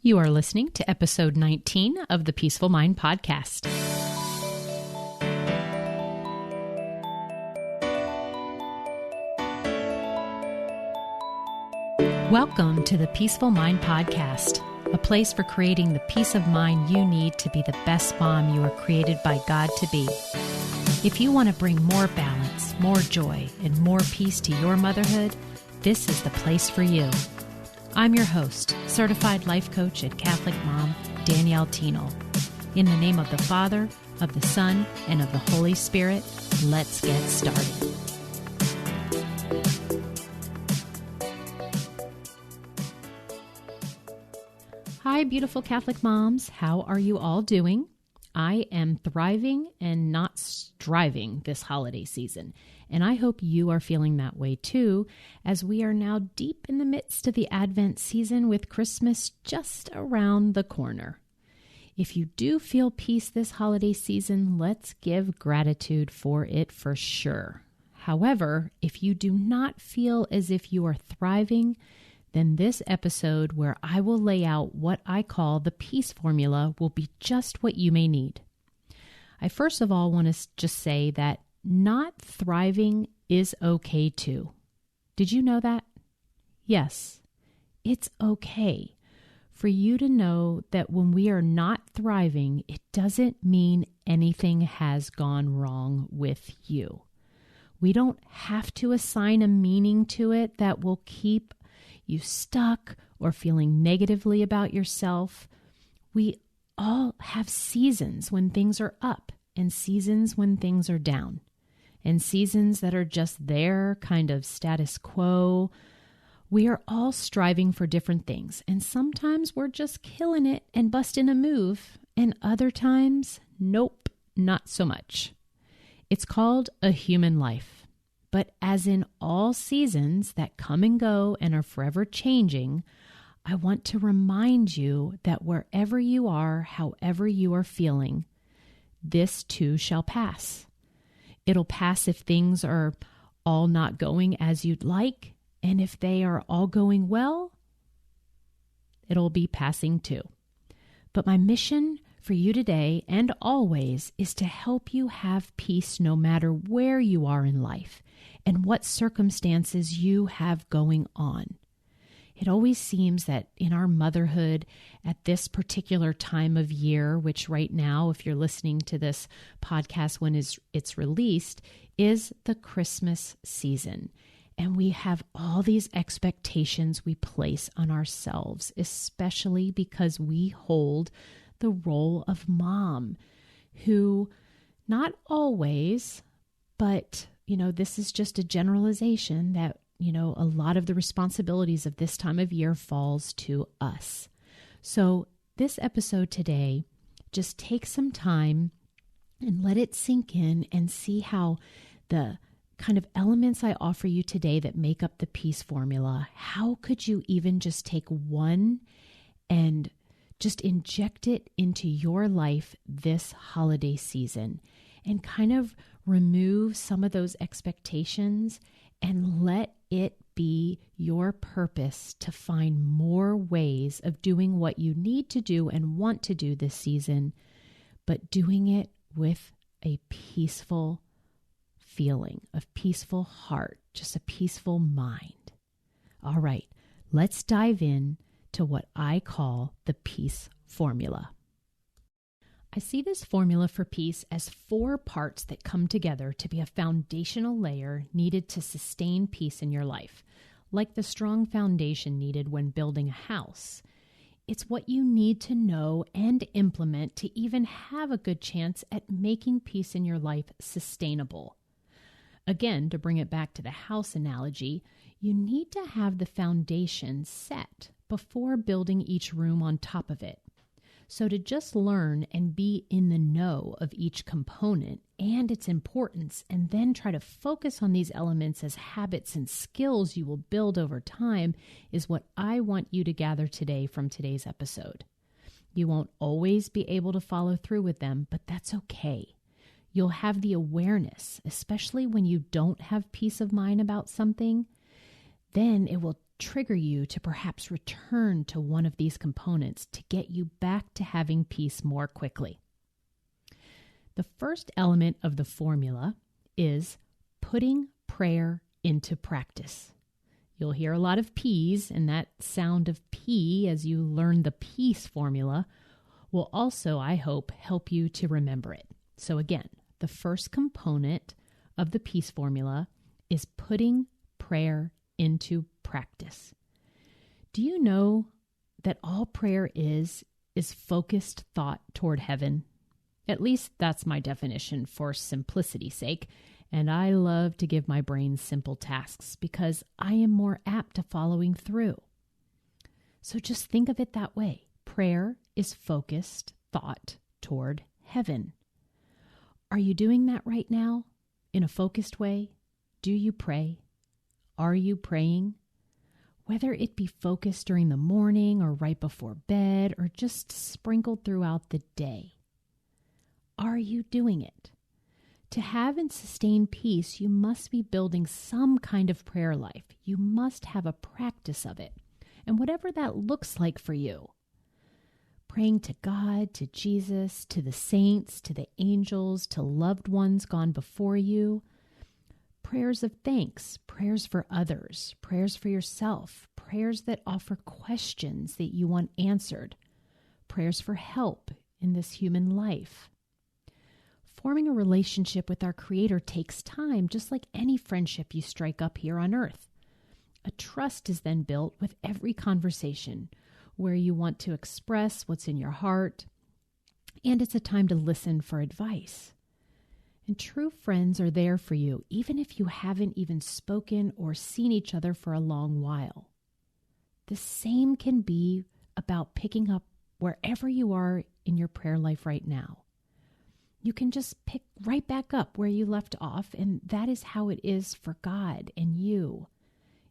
You are listening to episode 19 of the Peaceful Mind Podcast. Welcome to the Peaceful Mind Podcast, a place for creating the peace of mind you need to be the best mom you are created by God to be. If you want to bring more balance, more joy, and more peace to your motherhood, this is the place for you. I'm your host, certified life coach and Catholic mom, Danielle Thienel. In the name of the Father, of the Son, and of the Holy Spirit, let's get started. Hi, beautiful Catholic moms. How are you all doing? I am thriving and not striving this holiday season, and I hope you are feeling that way too, as we are now deep in the midst of the Advent season with Christmas just around the corner. If you do feel peace this holiday season, let's give gratitude for it for sure. However, if you do not feel as if you are thriving, then this episode where I will lay out what I call the peace formula will be just what you may need. I first of all want to just say that not thriving is okay too. Did you know that? Yes, it's okay for you to know that when we are not thriving, it doesn't mean anything has gone wrong with you. We don't have to assign a meaning to it that will keep you stuck or feeling negatively about yourself. We all have seasons when things are up and seasons when things are down, and seasons that are just there, kind of status quo. We are all striving for different things, and sometimes we're just killing it and busting a move, and other times, nope, not so much. It's called a human life. But as in all seasons that come and go and are forever changing, I want to remind you that wherever you are, however you are feeling, this too shall pass. It'll pass if things are all not going as you'd like, and if they are all going well, it'll be passing too. But my mission for you today and always is to help you have peace no matter where you are in life and what circumstances you have going on. It always seems that in our motherhood at this particular time of year, which right now, if you're listening to this podcast when it's released, is the Christmas season. And we have all these expectations we place on ourselves, especially because we hold the role of mom, who not always, but this is just a generalization that, a lot of the responsibilities of this time of year falls to us. So this episode today, just take some time and let it sink in and see how the kind of elements I offer you today that make up the peace formula, how could you even just take one and just inject it into your life this holiday season and kind of remove some of those expectations and let it be your purpose to find more ways of doing what you need to do and want to do this season, but doing it with a peaceful feeling, a peaceful heart, just a peaceful mind. All right, let's dive in to what I call the peace formula. I see this formula for peace as 4 parts that come together to be a foundational layer needed to sustain peace in your life, like the strong foundation needed when building a house. It's what you need to know and implement to even have a good chance at making peace in your life sustainable. Again, to bring it back to the house analogy, you need to have the foundation set before building each room on top of it. So to just learn and be in the know of each component and its importance, and then try to focus on these elements as habits and skills you will build over time, is what I want you to gather today from today's episode. You won't always be able to follow through with them, but that's okay. You'll have the awareness, especially when you don't have peace of mind about something. Then it will trigger you to perhaps return to one of these components to get you back to having peace more quickly. The first element of the formula is putting prayer into practice. You'll hear a lot of P's, and that sound of P as you learn the peace formula will also, I hope, help you to remember it. So again, the first component of the peace formula is putting prayer into practice. Do you know that all prayer is focused thought toward heaven? At least that's my definition for simplicity's sake. And I love to give my brain simple tasks because I am more apt to following through. So just think of it that way. Prayer is focused thought toward heaven. Are you doing that right now in a focused way? Do you pray? Are you praying? Whether it be focused during the morning or right before bed or just sprinkled throughout the day. Are you doing it? To have and sustain peace, you must be building some kind of prayer life. You must have a practice of it. And whatever that looks like for you. Praying to God, to Jesus, to the saints, to the angels, to loved ones gone before you. Prayers of thanks, prayers for others, prayers for yourself, prayers that offer questions that you want answered, prayers for help in this human life. Forming a relationship with our Creator takes time, just like any friendship you strike up here on earth. A trust is then built with every conversation where you want to express what's in your heart, and it's a time to listen for advice. And true friends are there for you, even if you haven't even spoken or seen each other for a long while. The same can be about picking up wherever you are in your prayer life right now. You can just pick right back up where you left off, and that is how it is for God and you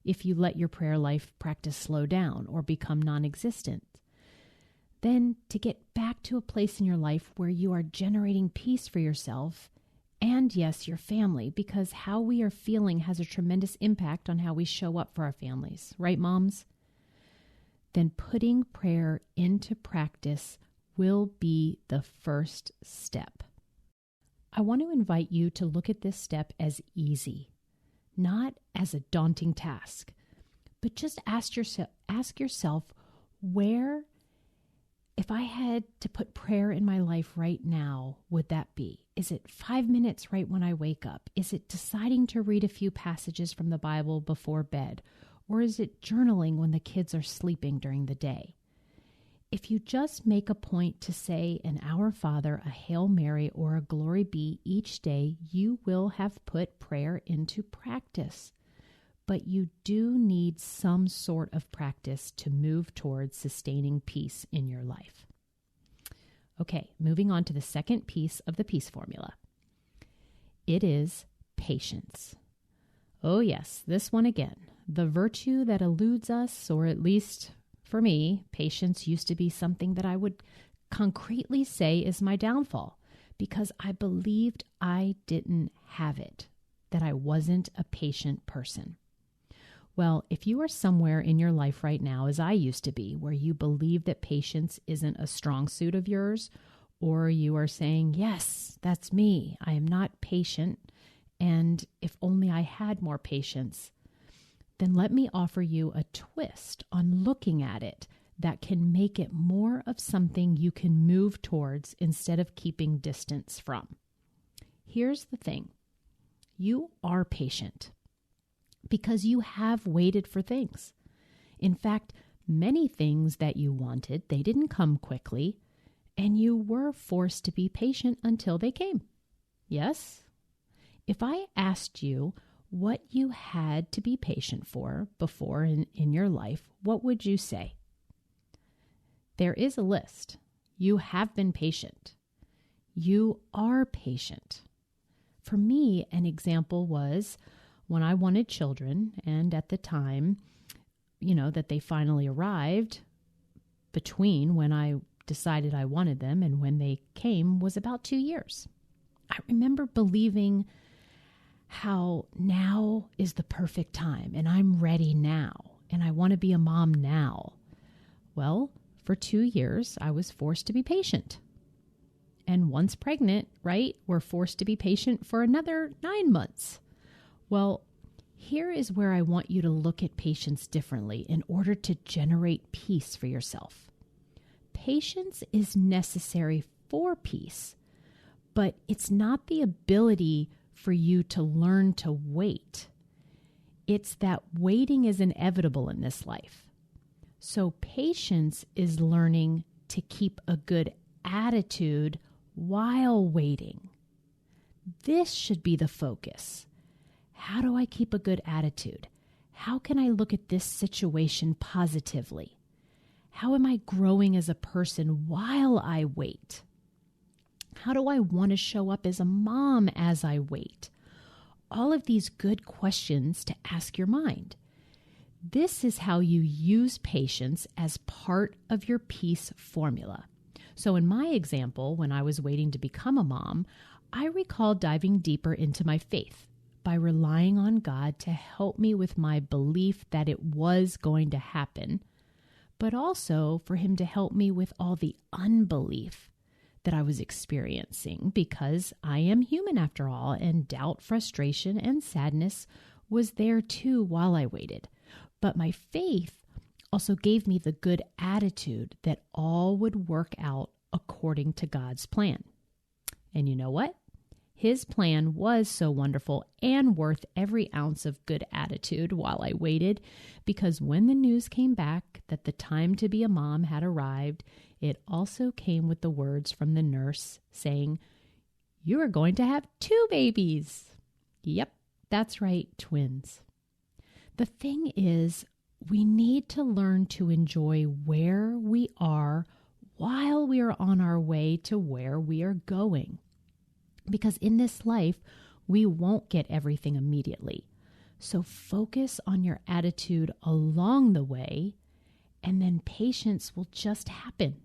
if you let your prayer life practice slow down or become non-existent. Then to get back to a place in your life where you are generating peace for yourself and, yes, your family, because how we are feeling has a tremendous impact on how we show up for our families. Right, moms? Then putting prayer into practice will be the first step. I want to invite you to look at this step as easy, not as a daunting task, but just ask yourself where, if I had to put prayer in my life right now, would that be? Is it 5 minutes right when I wake up? Is it deciding to read a few passages from the Bible before bed? Or is it journaling when the kids are sleeping during the day? If you just make a point to say an Our Father, a Hail Mary, or a Glory Be each day, you will have put prayer into practice. But you do need some sort of practice to move towards sustaining peace in your life. Okay, moving on to the second piece of the peace formula. It is patience. Oh yes, this one again. The virtue that eludes us, or at least for me, patience used to be something that I would concretely say is my downfall because I believed I didn't have it, that I wasn't a patient person. Well, if you are somewhere in your life right now, as I used to be, where you believe that patience isn't a strong suit of yours, or you are saying, yes, that's me, I am not patient, and if only I had more patience, then let me offer you a twist on looking at it that can make it more of something you can move towards instead of keeping distance from. Here's the thing. You are patient because you have waited for things. In fact, many things that you wanted, they didn't come quickly, and you were forced to be patient until they came. Yes? If I asked you what you had to be patient for before in your life, what would you say? There is a list. You have been patient. You are patient. For me, an example was when I wanted children, and at the time, that they finally arrived, between when I decided I wanted them and when they came was about 2 years. I remember believing how now is the perfect time and I'm ready now. and I want to be a mom now. Well, for 2 years, I was forced to be patient. And once pregnant, right, we're forced to be patient for another 9 months. Well, here is where I want you to look at patience differently in order to generate peace for yourself. Patience is necessary for peace, but it's not the ability for you to learn to wait. It's that waiting is inevitable in this life. So patience is learning to keep a good attitude while waiting. This should be the focus. How do I keep a good attitude? How can I look at this situation positively? How am I growing as a person while I wait? How do I want to show up as a mom as I wait? All of these good questions to ask your mind. This is how you use patience as part of your peace formula. So in my example, when I was waiting to become a mom, I recall diving deeper into my faith by relying on God to help me with my belief that it was going to happen, but also for Him to help me with all the unbelief that I was experiencing, because I am human after all, and doubt, frustration, and sadness was there too while I waited. But my faith also gave me the good attitude that all would work out according to God's plan. And you know what? His plan was so wonderful and worth every ounce of good attitude while I waited, because when the news came back that the time to be a mom had arrived, it also came with the words from the nurse saying, "You are going to have 2 babies." Yep, that's right, twins. The thing is, we need to learn to enjoy where we are while we are on our way to where we are going. Because in this life, we won't get everything immediately. So focus on your attitude along the way, and then patience will just happen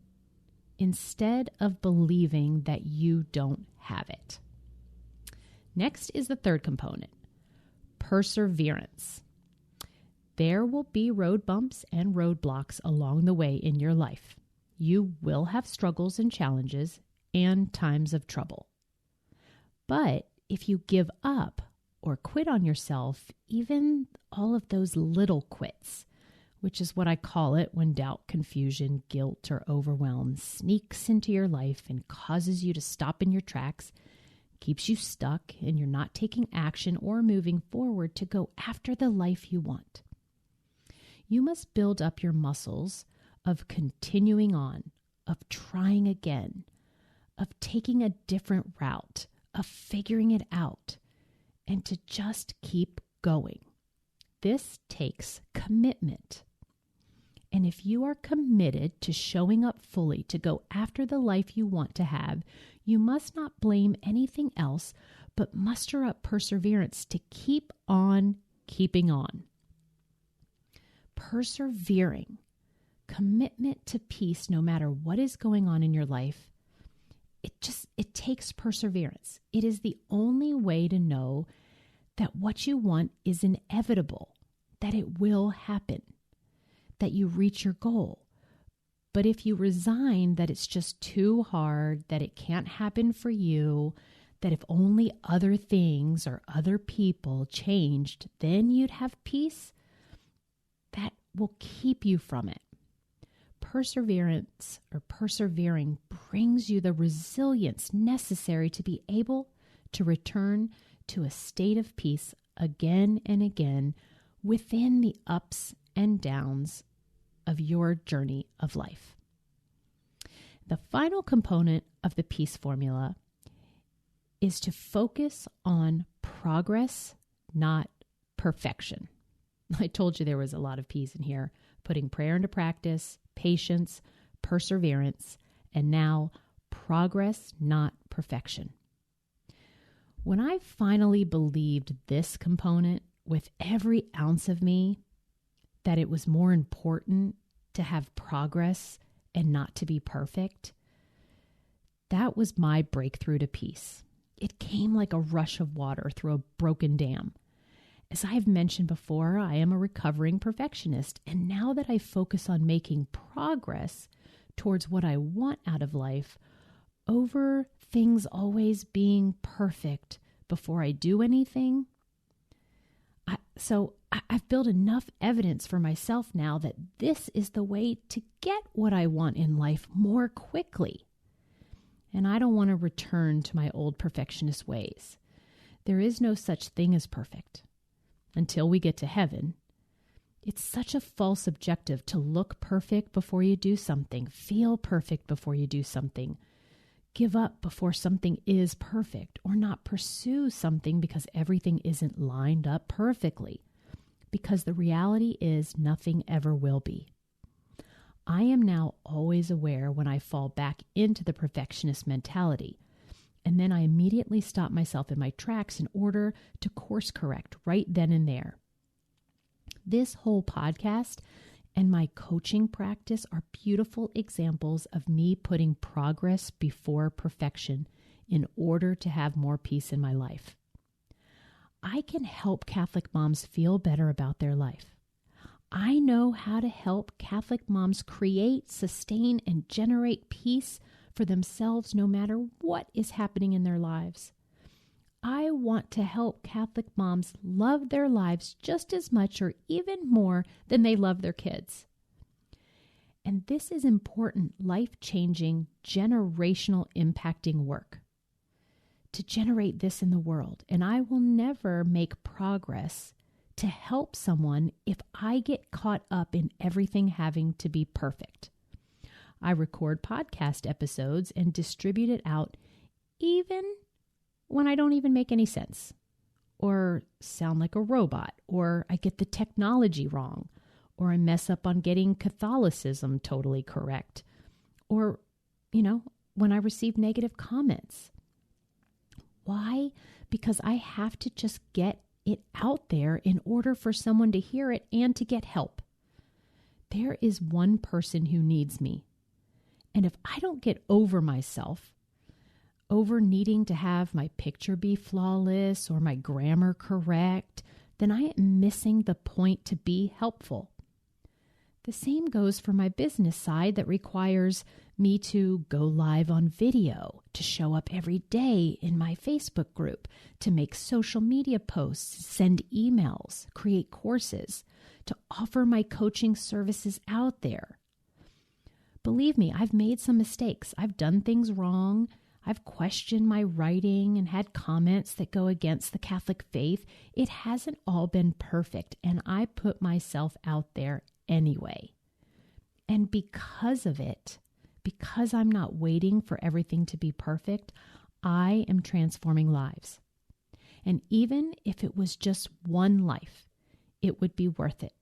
instead of believing that you don't have it. Next is the third component, perseverance. There will be road bumps and roadblocks along the way in your life. You will have struggles and challenges and times of trouble. But if you give up or quit on yourself, even all of those little quits, which is what I call it when doubt, confusion, guilt, or overwhelm sneaks into your life and causes you to stop in your tracks, keeps you stuck, and you're not taking action or moving forward to go after the life you want. You must build up your muscles of continuing on, of trying again, of taking a different route, of figuring it out, and to just keep going. This takes commitment. And if you are committed to showing up fully to go after the life you want to have, you must not blame anything else, but muster up perseverance to keep on keeping on. Persevering, commitment to peace no matter what is going on in your life, it takes perseverance. It is the only way to know that what you want is inevitable, that it will happen, that you reach your goal. But if you resign that it's just too hard, that it can't happen for you, that if only other things or other people changed, then you'd have peace, that will keep you from it. Perseverance or persevering brings you the resilience necessary to be able to return to a state of peace again and again within the ups and downs of your journey of life. The final component of the peace formula is to focus on progress, not perfection. I told you there was a lot of P's in here, putting prayer into practice, patience, perseverance, and now progress, not perfection. When I finally believed this component with every ounce of me, that it was more important to have progress and not to be perfect, that was my breakthrough to peace. It came like a rush of water through a broken dam. As I have mentioned before, I am a recovering perfectionist, and now that I focus on making progress towards what I want out of life, over things always being perfect before I do anything, I've built enough evidence for myself now that this is the way to get what I want in life more quickly. And I don't want to return to my old perfectionist ways. There is no such thing as perfect until we get to heaven. It's such a false objective to look perfect before you do something, feel perfect before you do something, give up before something is perfect, or not pursue something because everything isn't lined up perfectly. Because the reality is nothing ever will be. I am now always aware when I fall back into the perfectionist mentality, and then I immediately stop myself in my tracks in order to course correct right then and there. This whole podcast and my coaching practice are beautiful examples of me putting progress before perfection in order to have more peace in my life. I can help Catholic moms feel better about their life. I know how to help Catholic moms create, sustain, and generate peace for themselves no matter what is happening in their lives. I want to help Catholic moms love their lives just as much or even more than they love their kids. And this is important, life-changing, generational impacting work to generate this in the world. And I will never make progress to help someone if I get caught up in everything having to be perfect. I record podcast episodes and distribute it out even when I don't even make any sense, or sound like a robot, or I get the technology wrong, or I mess up on getting Catholicism totally correct, or, when I receive negative comments. Why? Because I have to just get it out there in order for someone to hear it and to get help. There is one person who needs me. And if I don't get over myself, over needing to have my picture be flawless or my grammar correct, then I am missing the point to be helpful. The same goes for my business side that requires me to go live on video, to show up every day in my Facebook group, to make social media posts, send emails, create courses, to offer my coaching services out there. Believe me, I've made some mistakes. I've done things wrong. I've questioned my writing and had comments that go against the Catholic faith. It hasn't all been perfect, and I put myself out there anyway. And because of it, because I'm not waiting for everything to be perfect, I am transforming lives. And even if it was just one life, it would be worth it.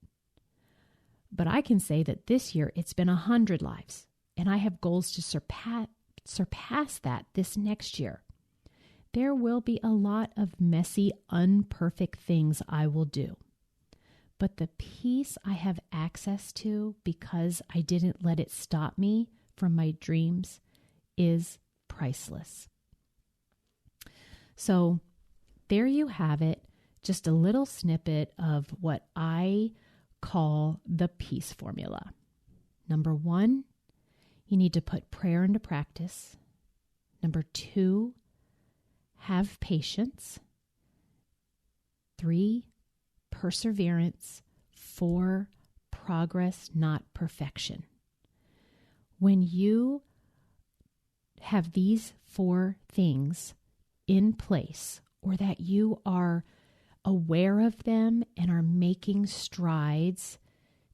But I can say that this year it's been 100 lives, and I have goals to surpass that this next year. There will be a lot of messy, imperfect things I will do. But the peace I have access to because I didn't let it stop me from my dreams is priceless. So there you have it, just a little snippet of what I call the peace formula. Number 1, you need to put prayer into practice. Number 2, have patience. 3, perseverance. 4, progress, not perfection. When you have these 4 things in place, or that you are aware of them and are making strides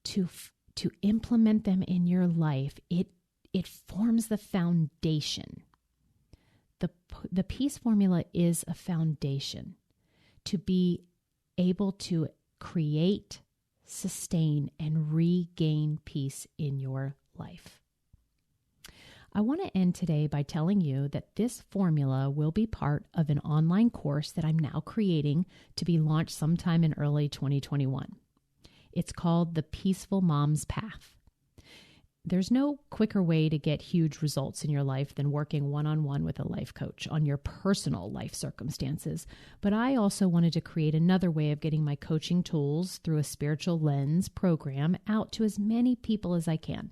to implement them in your life, it forms the foundation. The peace formula is a foundation to be able to create, sustain, and regain peace in your life. I want to end today by telling you that this formula will be part of an online course that I'm now creating to be launched sometime in early 2021. It's called The Peaceful Mom's Path. There's no quicker way to get huge results in your life than working one-on-one with a life coach on your personal life circumstances. But I also wanted to create another way of getting my coaching tools through a spiritual lens program out to as many people as I can.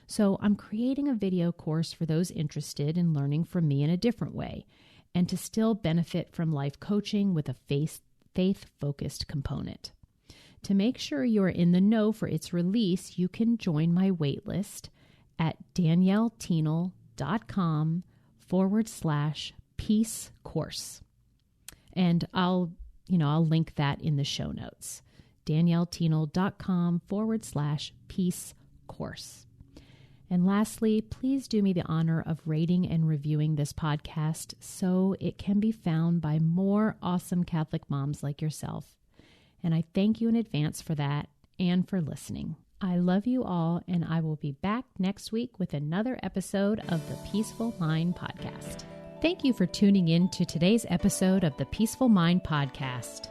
So I'm creating a video course for those interested in learning from me in a different way and to still benefit from life coaching with a faith-focused component. To make sure you're in the know for its release, you can join my waitlist at DanielleThienel.com/peace course. And I'll link that in the show notes. DanielleThienel.com/peace course. And lastly, please do me the honor of rating and reviewing this podcast so it can be found by more awesome Catholic moms like yourself. And I thank you in advance for that and for listening. I love you all, and I will be back next week with another episode of the Peaceful Mind Podcast. Thank you for tuning in to today's episode of the Peaceful Mind Podcast.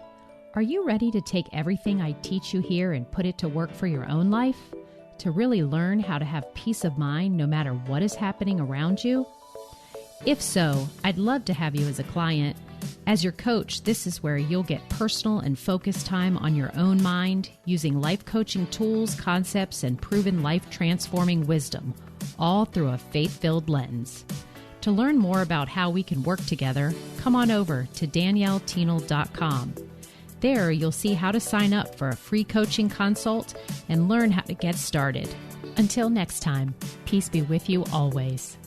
Are you ready to take everything I teach you here and put it to work for your own life? To really learn how to have peace of mind no matter what is happening around you? If so, I'd love to have you as a client. As your coach, this is where you'll get personal and focused time on your own mind, using life coaching tools, concepts, and proven life-transforming wisdom, all through a faith-filled lens. To learn more about how we can work together, come on over to DanielleThienel.com. There, you'll see how to sign up for a free coaching consult and learn how to get started. Until next time, peace be with you always.